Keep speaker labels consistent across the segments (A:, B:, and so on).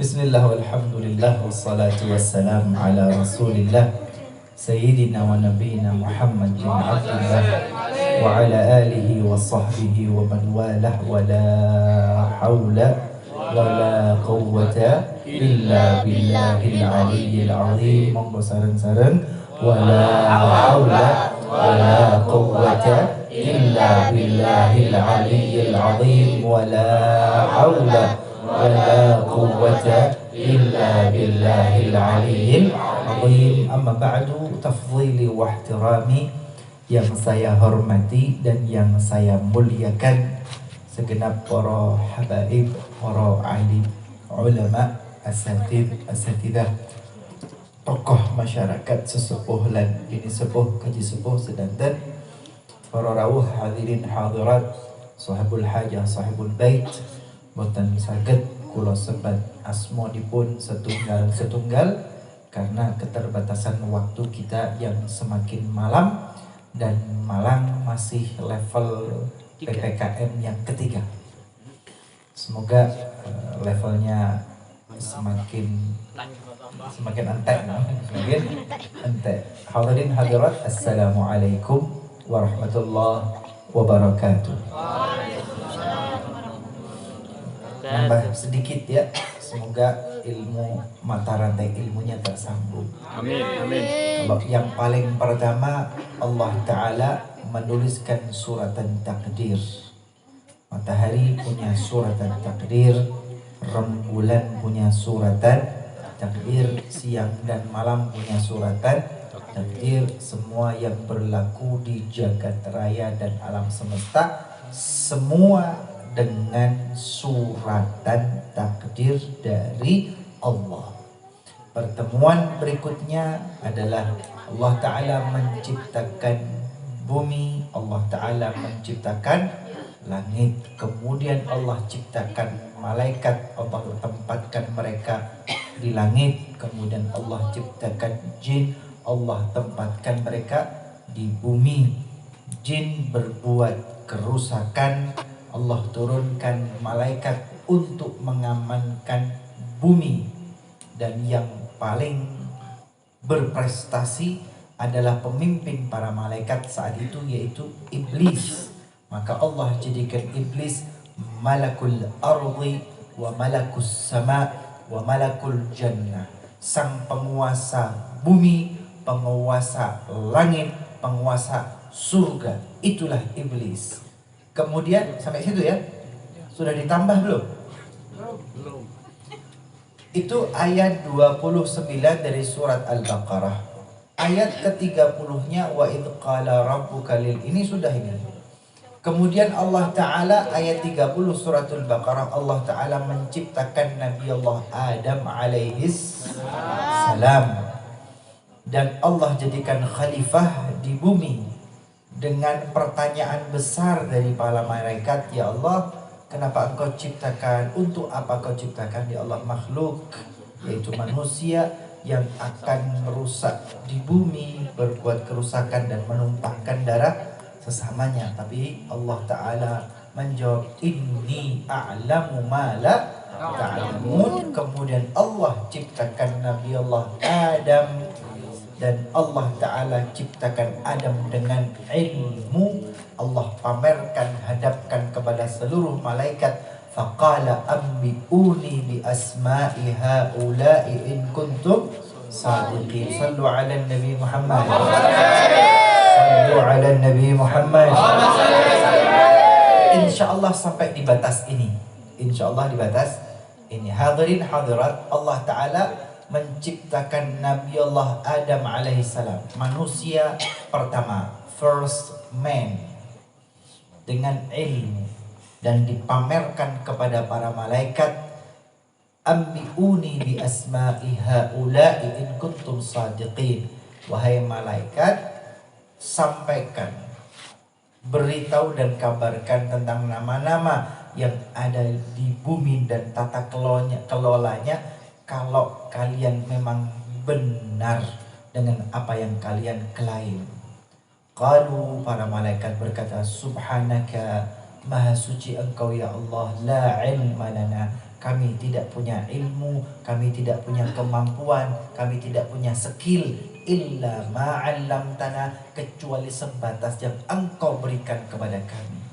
A: Bismillah walhamdulillah wassalatu wassalam ala rasulillah Sayyidina wa nabiyina Muhammad bin Abdullah wa ala alihi wa sahbihi wa man walah wa la hawla wa la quwwata illa billahil aliyyil azim. Monggo sareng-sareng wa la hawla wa la quwwata illa billahil aliyyil azim wa la hawla wala quwwata illa billahil aliyyil azim. Amma ba'du, tafdhili wa ihtirami, yang saya hormati dan yang saya muliakan segenap para habaib, para alim, ulama, asatidah, tokoh masyarakat sesepuh lan ini sepuh kaji sepuh sedanten, para rawuh hadirin hadirat, sahibul hajah, sahibul bait, boten saged kula sebat asmonipun setunggal karena keterbatasan waktu kita yang semakin malam dan Malang masih level PPKM yang ketiga. Semoga levelnya semakin entek, semakin entek. Hadirin hadirat, assalamualaikum warahmatullahi wabarakatuh. Nambah sedikit ya, semoga ilmu mata rantai ilmunya tersambung.
B: Amin, amin.
A: Kalau yang paling pertama, Allah Ta'ala menuliskan suratan takdir. Matahari punya suratan takdir, rembulan punya suratan takdir, siang dan malam punya suratan takdir. Semua yang berlaku di jagat raya dan alam semesta, semua dengan suratan takdir dari Allah. Pertemuan berikutnya adalah Allah Ta'ala menciptakan bumi, Allah Ta'ala menciptakan langit, kemudian Allah ciptakan malaikat, Allah tempatkan mereka di langit, kemudian Allah ciptakan jin, Allah tempatkan mereka di bumi. Jin berbuat kerusakan, Allah turunkan malaikat untuk mengamankan bumi. Dan yang paling berprestasi adalah pemimpin para malaikat saat itu, yaitu iblis. Maka Allah jadikan iblis malakul ardi wa malakus sama wa malakul jannah, sang penguasa bumi, penguasa langit, penguasa surga. Itulah iblis. Kemudian sampai situ ya. Sudah ditambah belum?
B: Belum.
A: Itu ayat 29 dari surat Al-Baqarah. Ayat ke-30-nya wa idh qala rabbuka lil, ini sudah ini. Kemudian Allah Ta'ala ayat 30 suratul Baqarah, Allah Ta'ala menciptakan Nabi Allah Adam alaihis salam. Dan Allah jadikan khalifah di bumi dengan pertanyaan besar dari para malaikat, ya Allah, kenapa engkau ciptakan, untuk apa kau ciptakan ya Allah makhluk, yaitu manusia yang akan merusak di bumi, berbuat kerusakan dan menumpahkan darah sesamanya. Tapi Allah Ta'ala menjawab, inni a'lamu ma la ta'lamun. Kemudian Allah ciptakan Nabi Allah Adam, dan Allah Ta'ala ciptakan Adam dengan ilmu. Allah pamerkan, hadapkan kepada seluruh malaikat. Faqala ambi'uni bi asma'i ha'ula'i in kuntum sadiqin. Sallu ala Nabi Muhammad. Sallu ala Nabi Muhammad. InsyaAllah sampai di batas ini. InsyaAllah di batas ini. Hadirin hadirat, Allah Ta'ala menciptakan Nabi Allah Adam alaihissalam, manusia pertama, first man, dengan ilmu, dan dipamerkan kepada para malaikat, ambi'uni bi asma'i ha'ula'i in kuntum sadiqin. Wahai malaikat, sampaikan, beritahu dan kabarkan tentang nama-nama yang ada di bumi dan tata kelolanya, kalau kalian memang benar dengan apa yang kalian klaim. Qalu, para malaikat berkata, subhanaka, maha suci engkau ya Allah, la ilma lana, kami tidak punya ilmu, kami tidak punya kemampuan, kami tidak punya skill, illa ma'allamtana, kecuali sebatas yang Engkau berikan kepada kami.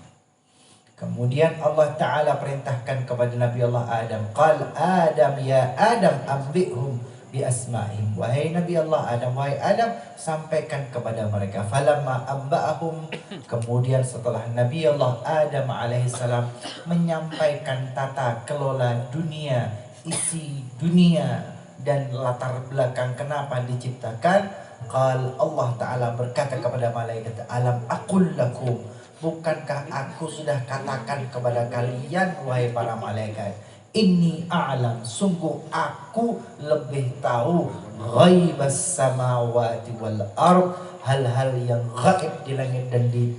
A: Kemudian Allah Ta'ala perintahkan kepada Nabi Allah Adam, Qal Adam ya Adam ambihum bi asma'ihim. Wahai Nabi Allah Adam, wahai Adam, sampaikan kepada mereka. Falamma amba'ahum, kemudian setelah Nabi Allah Adam alaihissalam menyampaikan tata kelola dunia, isi dunia dan latar belakang kenapa diciptakan, qal Allah Ta'ala berkata kepada malaikat, alam aqul lakum, bukankah aku sudah katakan kepada kalian wahai para malaikat, inni a'lam, sungguh aku lebih tahu ghaibas samawati wal ard, hal-hal yang gaib di langit dan di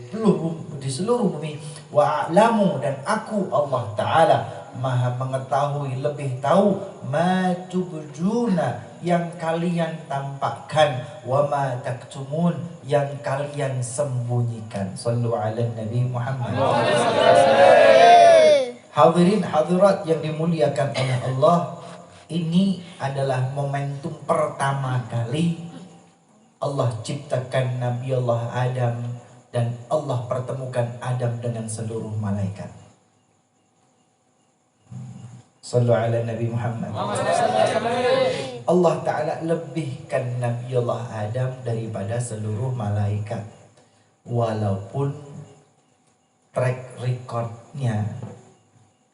A: seluruh bumi, wa a'lamu, dan aku Allah Ta'ala maha mengetahui, lebih tahu ma tubjuna, yang kalian tampakkan, wa ma taktumun, yang kalian sembunyikan. Sallu ala Nabi Muhammad. Hadirin hadirat yang dimuliakan oleh Allah, ini adalah momentum pertama kali Allah ciptakan Nabi Allah Adam, dan Allah pertemukan Adam dengan seluruh malaikat. Sallu ala Nabi Muhammad. Allah Ta'ala lebihkan Nabi Allah Adam daripada seluruh malaikat. Walaupun track recordnya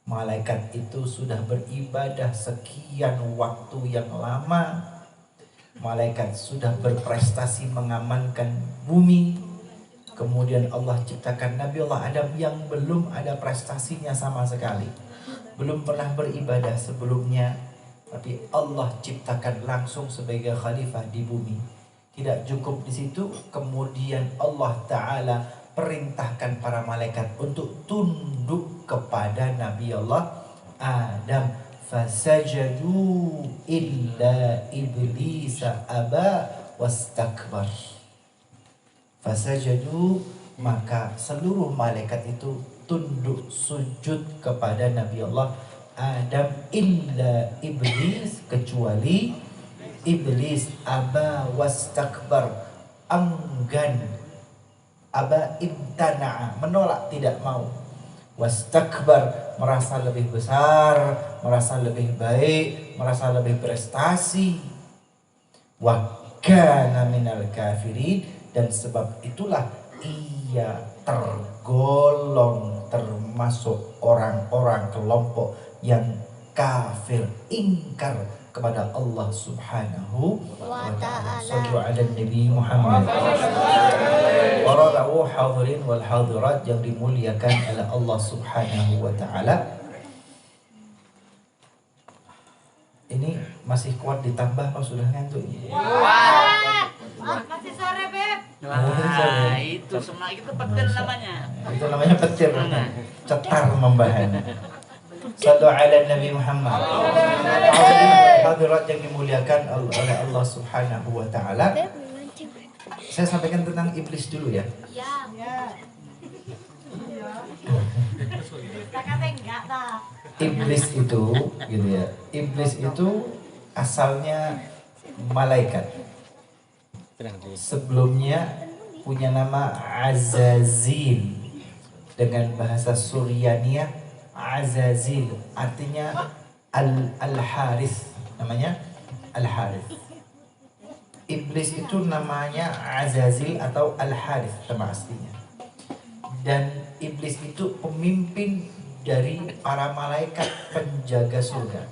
A: malaikat itu sudah beribadah sekian waktu yang lama, malaikat sudah berprestasi mengamankan bumi, kemudian Allah ciptakan Nabi Allah Adam yang belum ada prestasinya sama sekali, belum pernah beribadah sebelumnya, tapi Allah ciptakan langsung sebagai khalifah di bumi. Tidak cukup di situ, kemudian Allah Ta'ala perintahkan para malaikat untuk tunduk kepada Nabi Allah Adam. Fasajadu illa iblisa aba wastakbar. Fasajadu, maka seluruh malaikat itu tunduk sujud kepada Nabi Allah Adam, illa iblis, kecuali iblis, aba wastakbar, enggan, aba imtana'a, menolak, tidak mau, wastakbar, merasa lebih besar, merasa lebih baik, merasa lebih prestasi, wa kana minal kafirin, dan sebab itulah ia tergolong termasuk orang-orang kelompok yang kafir, ingkar kepada Allah Subhanahu wa ta'ala. Sallu ala Nabi Muhammad. Para rawuh hadirin wal hadirat yang dimuliakan oleh Allah Subhanahu wa ta'ala, ini masih kuat ditambah atau sudah ngantuk?
C: Masih sore, Beb.
B: Wah, itu semak itu petir namanya.
A: Itu namanya petir, cetar membahan. Sallu ala Nabi Muhammad. Hadirat yang dimuliakan oleh Allah Subhanahu wa ta'ala, saya sampaikan tentang iblis dulu ya.
C: Ya.
A: Iblis itu gitu ya. Iblis itu asalnya malaikat. Sebelumnya punya nama Azazil, dengan bahasa Suryaniyah Azazil artinya Al-Harith, namanya Al-Harith. Iblis itu namanya Azazil atau Al-Harith nama aslinya. Dan iblis itu pemimpin dari para malaikat penjaga surga.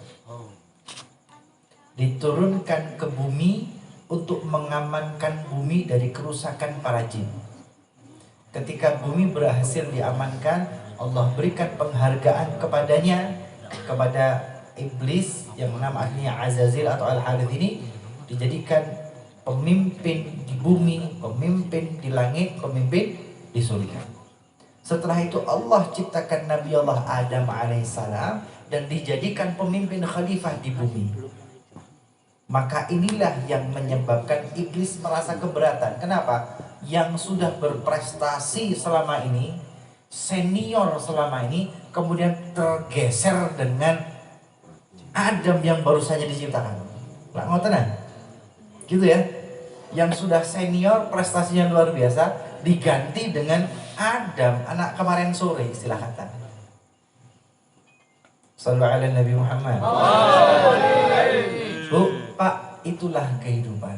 A: Diturunkan ke bumi untuk mengamankan bumi dari kerusakan para jin. Ketika bumi berhasil diamankan, Allah berikan penghargaan kepadanya, kepada iblis yang nama aslinya Azazil atau Al-Harith ini, dijadikan pemimpin di bumi, pemimpin di langit, pemimpin di surga. Setelah itu Allah ciptakan Nabi Allah Adam alaihissalam dan dijadikan pemimpin khalifah di bumi. Maka inilah yang menyebabkan iblis merasa keberatan. Kenapa? Yang sudah berprestasi selama ini, senior selama ini, kemudian tergeser dengan Adam yang baru saja diciptakan. Lah ngoten kan? Gitu ya. Yang sudah senior, prestasinya luar biasa, diganti dengan Adam, anak kemarin sore istilah kata. Sallu ala Nabi Muhammad. Bu, Pak, itulah kehidupan.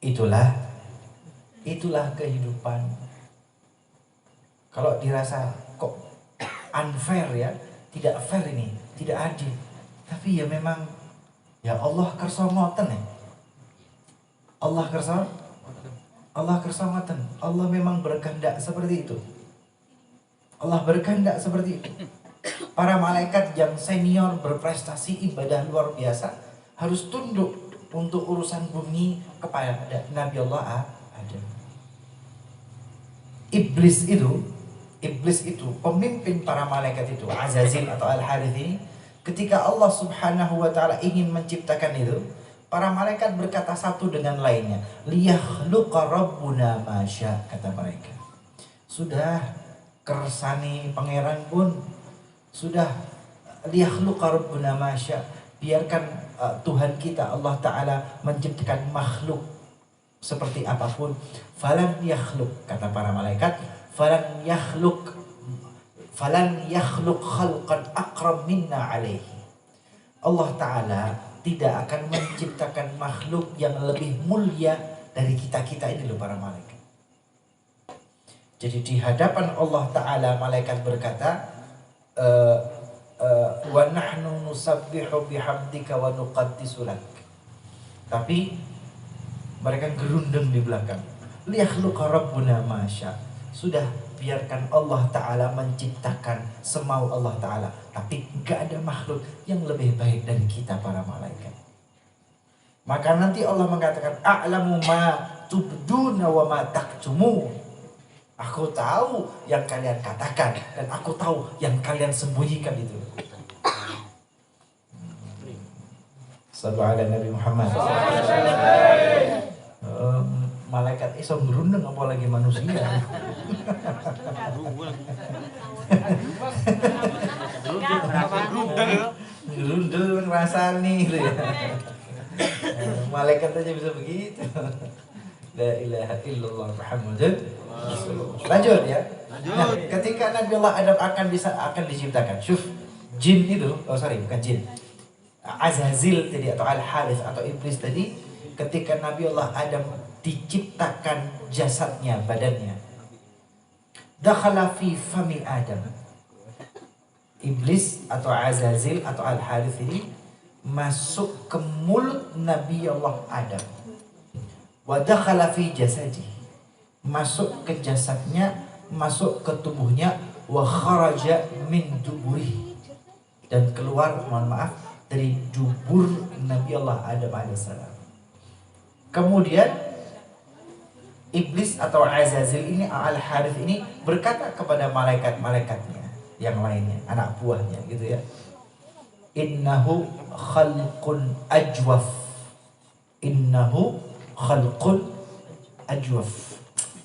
A: Itulah kehidupan. Kalau dirasa kok unfair ya, tidak fair ini, tidak adil. Tapi ya memang, ya Allah kersa ngoten ya. Allah kersa ngoten. Allah memang berkehendak seperti itu. Allah berkehendak seperti itu. Para malaikat yang senior berprestasi ibadah luar biasa harus tunduk untuk urusan bumi kepada Nabi Allah Adam. Iblis itu pemimpin para malaikat itu, Azazil atau Al-Harith ini, ketika Allah Subhanahu wa taala ingin menciptakan itu, para malaikat berkata satu dengan lainnya, liyakhluqa rabbuna ma syaa, kata mereka. Sudah kersani pangeran pun sudah, liyakhluqa rabbuna ma syaa, biarkan Tuhan kita Allah taala menciptakan makhluk seperti apapun. Falan yakhluq, kata para malaikat, falan yakhluq khalqan aqrab minna alaihi. Allah taala tidak akan menciptakan makhluk yang lebih mulia dari kita-kita ini loh para malaikat. Jadi di hadapan Allah taala malaikat berkata, wa nahnu nusabbihu bihamdika wa nuqaddisu lak. Tapi mereka gerundeng di belakang. Liyakhluqa rabbuna ma syaa. Sudah, biarkan Allah taala menciptakan semau Allah taala, tapi enggak ada makhluk yang lebih baik dari kita para malaikat. Maka nanti Allah mengatakan, a'lamu ma tubduna wa ma taktumun. Aku tahu yang kalian katakan dan aku tahu yang kalian sembunyikan itu. Sallallahu alaihi Nabi Muhammad. Malaikat iso ngerundeng apalagi manusia. Ngerundeng ngrasani gitu ya. Malaikat aja bisa begitu. La ilaha illallah Muhammadun. Lanjut ya. Nah, ketika Nabi Allah Adam akan diciptakan, syuf, jin itu, bukan jin. Azazil tadi atau Al-Harith atau iblis tadi, ketika Nabi Allah Adam diciptakan jasadnya, badannya, dakhala fi fami Adam. Iblis atau Azazil atau Al-Harith ini masuk ke mulut Nabi Allah Adam. Wa dakhala fi jasadi, masuk ke jasadnya, masuk ke tubuhnya. Wa kharaja min duburi, dan keluar, mohon maaf, dari dubur Nabi Allah Adam alaihissalam. Kemudian iblis atau Azazil ini, Al-Harith ini berkata kepada malaikat-malaikatnya yang lainnya, anak buahnya gitu ya, innahu khalqun ajwaf. Innahu khalqun ajwaf.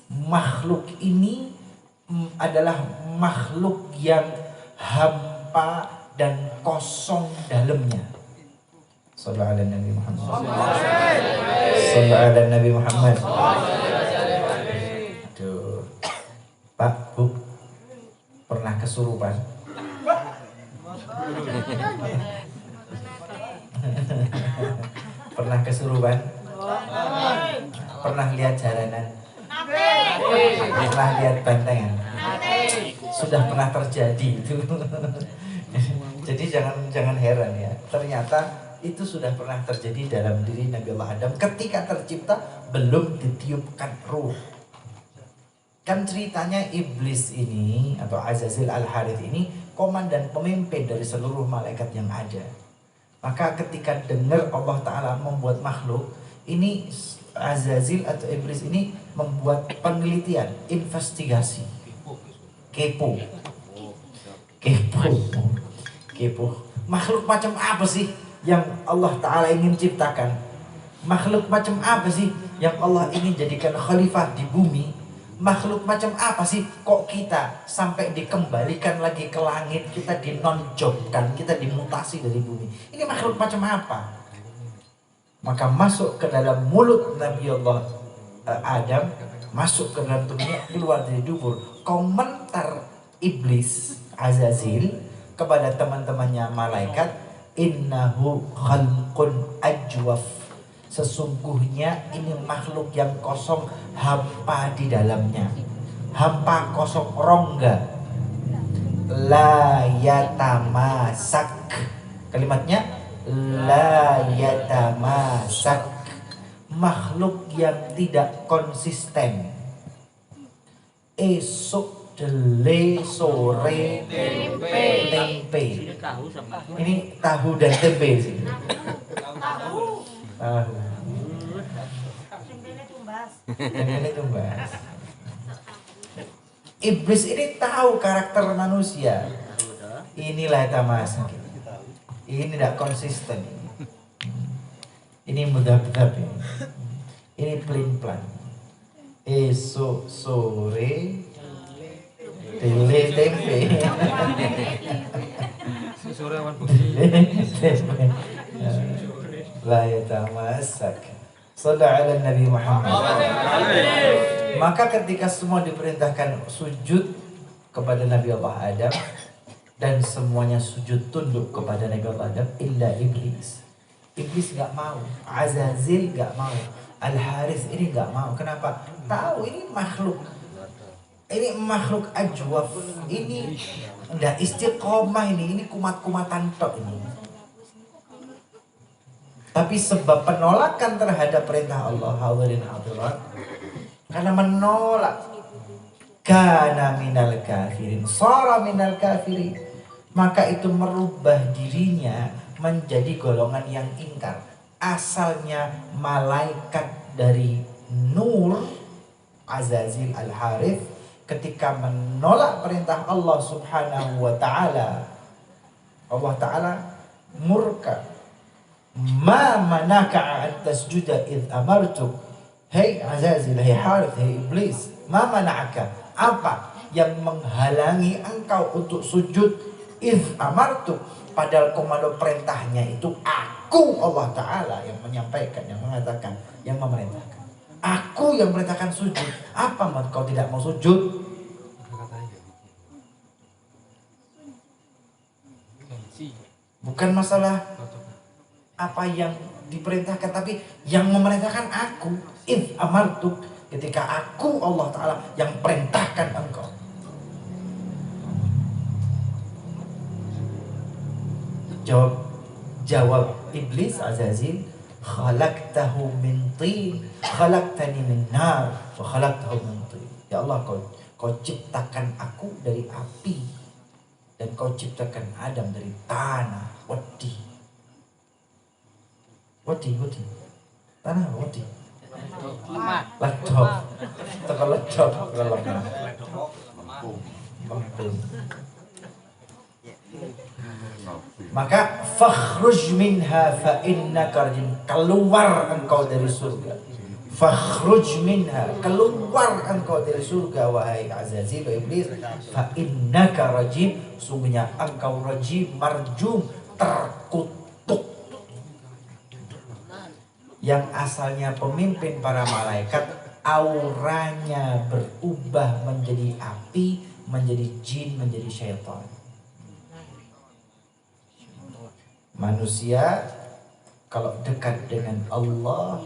A: Makhluk ini adalah makhluk yang hampa dan kosong dalamnya. Sallallahu alaihi Nabi Muhammad. Sallallahu alaihi Nabi Muhammad. Aduh. Pak, Bu, pernah kesurupan? Pernah kesurupan? Pernah lihat jalanan? Pernah lihat bantengan? Sudah pernah terjadi itu. Jadi jangan heran ya. Ternyata itu sudah pernah terjadi dalam diri Nabi Allah Adam ketika tercipta, belum ditiupkan ruh. Kan ceritanya iblis ini atau Azazil Al-Harith ini komandan pemimpin dari seluruh malaikat yang ada. Maka ketika dengar Allah Ta'ala membuat makhluk, ini Azazil atau iblis ini membuat penelitian, investigasi, kepo. Makhluk macam apa sih yang Allah Ta'ala ingin ciptakan? Makhluk macam apa sih yang Allah ingin jadikan khalifah di bumi? makhluk macam apa sih kok kita sampai dikembalikan lagi ke langit, kita dinonjobkan, kita dimutasi dari bumi? Ini makhluk macam apa? Maka masuk ke dalam mulut Nabi Allah Adam, masuk ke dalam tubuhnya, keluar dari dubur. Komentar iblis Azazil kepada teman-temannya malaikat, innahu khalqun ajwaf, sesungguhnya ini makhluk yang kosong, hampa di dalamnya, hampa kosong, rongga. La yatamasak, kalimatnya la yatamasak, makhluk yang tidak konsisten. Esok dele, sore tempe. Ini tahu dan tempe sih. Tahu. Tempenya tumbas. Iblis ini tahu karakter manusia. Inilah tamasak. Ini tidak konsisten. Ini mudah-mudah ini. Ini pelin-pelan. Esok sore tele tempe.
D: Sore awan putih.
A: La yatamasak. Sallallahu ala Nabi Muhammad. Maka ketika semua diperintahkan sujud kepada Nabi Allah Adam, dan semuanya sujud tunduk kepada Nabi Allah Adam, illa iblis. Iblis gak mau, Azazil gak mau, Al-Harith ini gak mau. Kenapa? Tahu ini makhluk, ini makhluk ajwaf, ini ndak istiqomah, ini kumat-kumatan tok ini. Tapi sebab penolakan terhadap perintah Allah, hadirin hadirat, karena menolak, kana minal kafirin, sara minal kafirin, maka itu merubah dirinya menjadi golongan yang ingkar. Asalnya malaikat dari nur, Azazil Al-Harith, ketika menolak perintah Allah Subhanahu wa ta'ala, Allah ta'ala murka. Ma manaka an tasjuda id amartuk. Hei Azazil, hei Harith, hei Iblis, ma manaka, apa yang menghalangi engkau untuk sujud id amartuk, padahal komando perintahnya itu aku, Allah Ta'ala yang menyampaikan, yang mengatakan, yang memerintahkan. Aku yang merintahkan sujud. Apa kau tidak mau sujud? Bukan masalah apa yang diperintahkan, tapi yang memerintahkan aku. Id amartuk, ketika aku Allah Ta'ala yang perintahkan engkau. Jawab Iblis Azazil, khalaqtahu min tin, khalaqtani min nar, wa khalaqtahu min tin. Ya Allah, kau ciptakan aku dari api, dan kau ciptakan Adam dari tanah. Wadi, tanah wadi. Ledok, tekan ledok, lemah. Maka fakhruj minha fa innaka rajim, keluar engkau dari surga. Fakhruj minha, keluar engkau dari surga wahai Azazil wa Iblis. Fa innaka rajim, sungguhnya engkau rajim, marjum, terkutuk. Yang asalnya pemimpin para malaikat, auranya berubah menjadi api, menjadi jin, menjadi syaitan. Manusia kalau dekat dengan Allah,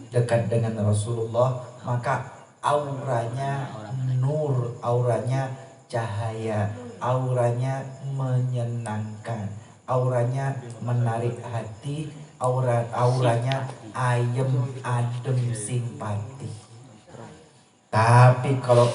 A: dekat dengan Rasulullah, maka auranya nur, auranya cahaya, auranya menyenangkan, auranya menarik hati, auranya ayem, adem, simpati. Tapi kalau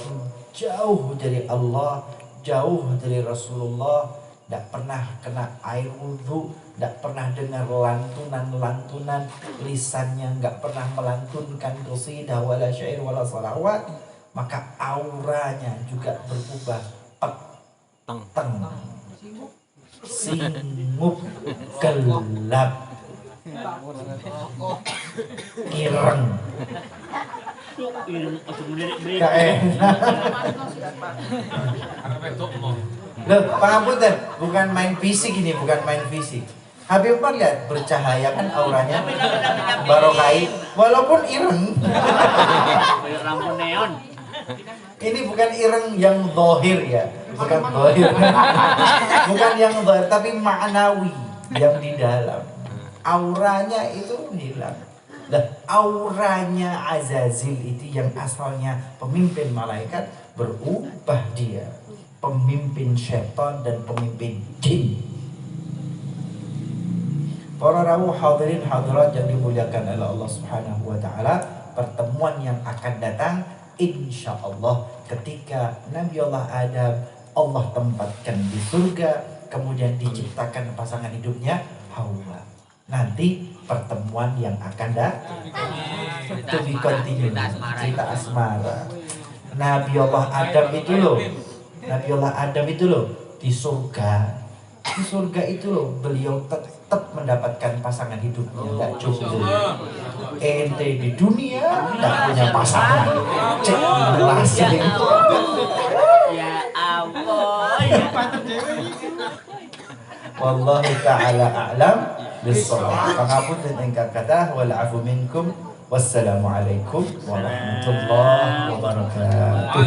A: jauh dari Allah, jauh dari Rasulullah, tidak pernah kena air wudhu, tidak pernah dengar lantunan-lantunan, lisannya nggak pernah melantunkan qasidah wala syair wala salawat, maka auranya juga berubah peteng, singgup, gelap, ireng. Gak enak. Loh, pangapunten, bukan main fisik ini, bukan main fisik. Habib Umar lihat bercahaya kan auranya, barokai, walaupun ireng.
B: Lampu neon.
A: Ini bukan ireng yang zahir ya, bukan zahir, bukan yang zahir, tapi maknawi yang di dalam. Auranya itu hilang. Nah, auranya Azazil itu yang asalnya pemimpin malaikat berubah dia pemimpin syaitan dan pemimpin jin. Para rawuh hadirin hadirat yang dimuliakan oleh Allah Subhanahu wa taala, pertemuan yang akan datang insya Allah ketika Nabi Allah Adam Allah tempatkan di surga, kemudian diciptakan pasangan hidupnya Hawa. Nanti pertemuan yang akan datang itu di continue cerita asmara. Nabi Allah Adam itu loh, Nabi Allah Adam itu loh di surga. Di surga itu loh beliau tetap mendapatkan pasangan hidupnya, tidak jomblo. Ente di dunia tidak punya pasangan, cek relasi.
B: Ya Allah, ya.
A: Wallahu ta'ala a'lam bis-shawab. Pangapunten ingkang kathah wal afu minkum. Wassalamualaikum warahmatullahi wabarakatuh.